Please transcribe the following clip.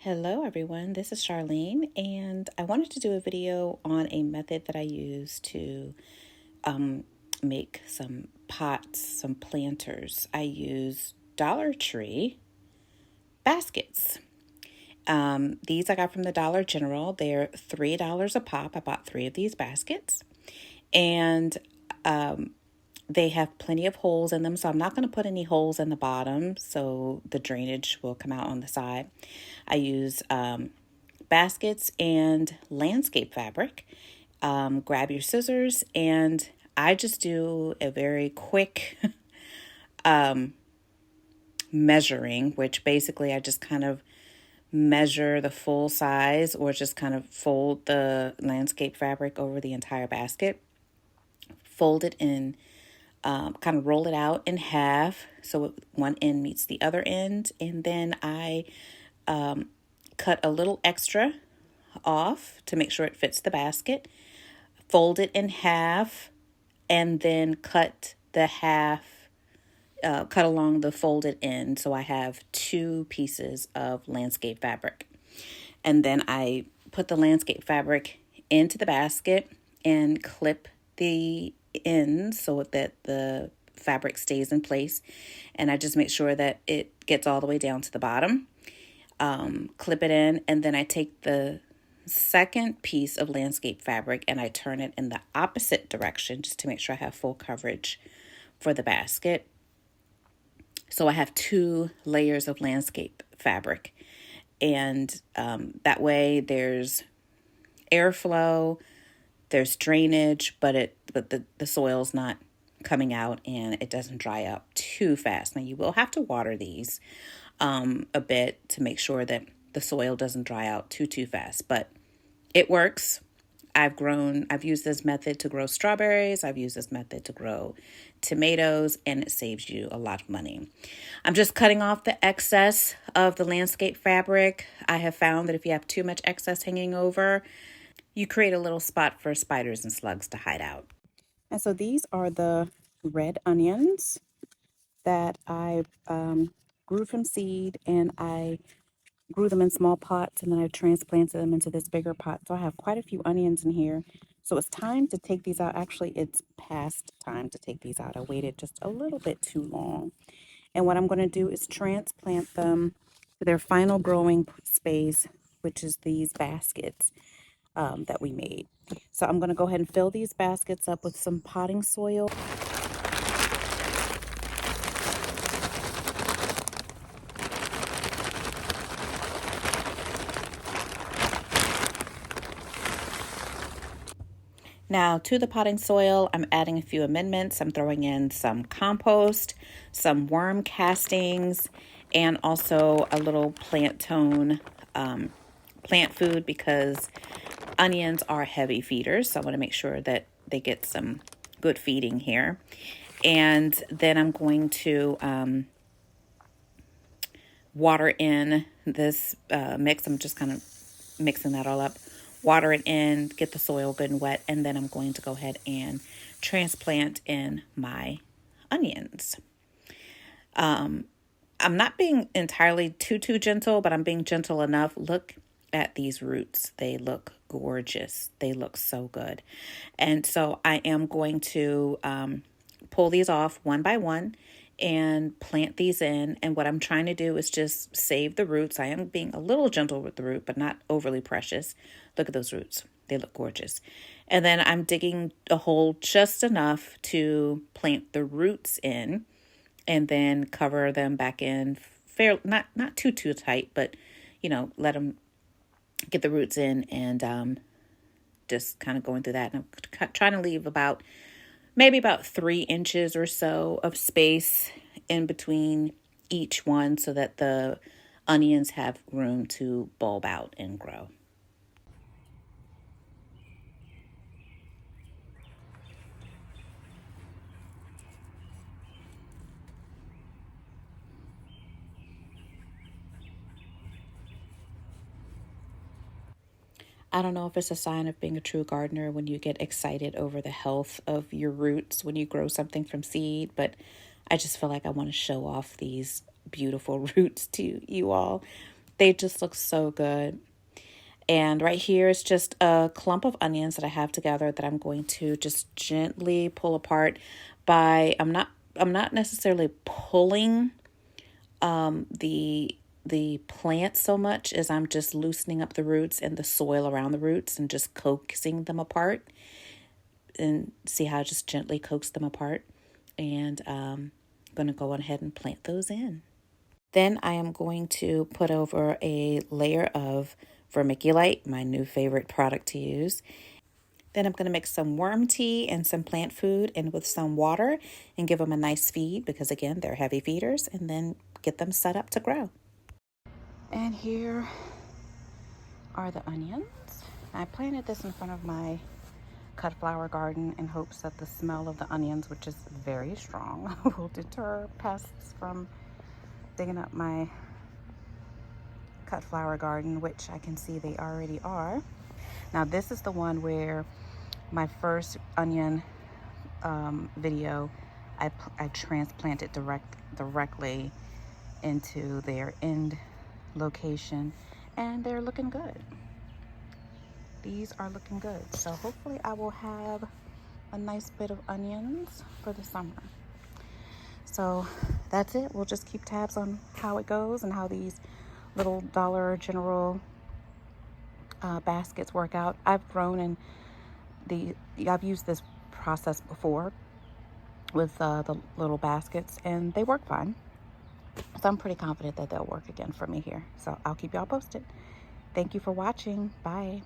Hello everyone, this is Charlene, and I wanted to do a video on a method that I use to make some pots, some planters. I use Dollar Tree baskets. These I got from the Dollar General. They're $3 a pop. I bought 3 of these baskets, and they have plenty of holes in them, so I'm not going to put any holes in the bottom so the drainage will come out on the side. I use baskets and landscape fabric. Grab your scissors, and I just do a very quick measuring, which basically I just kind of measure the full size or just kind of fold the landscape fabric over the entire basket, fold it in, kind of roll it out in half so one end meets the other end, and then I cut a little extra off to make sure it fits the basket, fold it in half, and then cut the half, cut along the folded end. So I have 2 pieces of landscape fabric. And then I put the landscape fabric into the basket and clip the ends so that the fabric stays in place. And I just make sure that it gets all the way down to the bottom. Clip it in, and then I take the second piece of landscape fabric and I turn it in the opposite direction just to make sure I have full coverage for the basket. So I have 2 layers of landscape fabric, and that way there's airflow, there's drainage, but the soil's not coming out and it doesn't dry up too fast. Now you will have to water these a bit to make sure that the soil doesn't dry out too fast, but it works. I've used this method to grow strawberries. I've used this method to grow tomatoes, and it saves you a lot of money. I'm just cutting off the excess of the landscape fabric. I have found that if you have too much excess hanging over, you create a little spot for spiders and slugs to hide out. And so these are the red onions that I grew from seed, and I grew them in small pots, and then I transplanted them into this bigger pot. So I have quite a few onions in here. So it's time to take these out. Actually, it's past time to take these out. I waited just a little bit too long. And what I'm going to do is transplant them to their final growing space, which is these baskets that we made. So I'm going to go ahead and fill these baskets up with some potting soil. Now, to the potting soil, I'm adding a few amendments. I'm throwing in some compost, some worm castings, and also a little plant food, because onions are heavy feeders. So I want to make sure that they get some good feeding here. And then I'm going to water in this mix. I'm just kind of mixing that all up. Water it in, get the soil good and wet, and then I'm going to go ahead and transplant in my onions. I'm not being entirely too gentle, but I'm being gentle enough. Look at these roots. They look gorgeous. They look so good. And so I am going to pull these off one by one and plant these in. And what I'm trying to do is just save the roots. I am being a little gentle with the root, but not overly precious. Look at those roots. They look gorgeous. And then I'm digging a hole just enough to plant the roots in, and then cover them back in not too tight, but let them get the roots in, and just kind of going through that. And I'm trying to leave maybe about 3 inches or so of space in between each one so that the onions have room to bulb out and grow. I don't know if it's a sign of being a true gardener when you get excited over the health of your roots when you grow something from seed, but I just feel like I want to show off these beautiful roots to you all. They just look so good. And right here is just a clump of onions that I have together that I'm going to just gently pull apart by, I'm not necessarily pulling the plant so much as I'm just loosening up the roots and the soil around the roots and just coaxing them apart. And see how I just gently coax them apart. And I'm going to go on ahead and plant those in. Then I am going to put over a layer of vermiculite, my new favorite product to use. Then I'm going to mix some worm tea and some plant food in with some water and give them a nice feed because, again, they're heavy feeders, and then get them set up to grow. And here are the onions. I planted this in front of my cut flower garden in hopes that the smell of the onions, which is very strong, will deter pests from digging up my cut flower garden, which I can see they already are. Now this is the one where my first onion video, I transplanted directly into their end location, and they're looking good. These are looking good. So hopefully I will have a nice bit of onions for the summer. So that's it. We'll just keep tabs on how it goes and how these little Dollar General baskets work out. I've grown in I've used this process before with the little baskets, and they work fine. So I'm pretty confident that they'll work again for me here. So I'll keep y'all posted. Thank you for watching. Bye.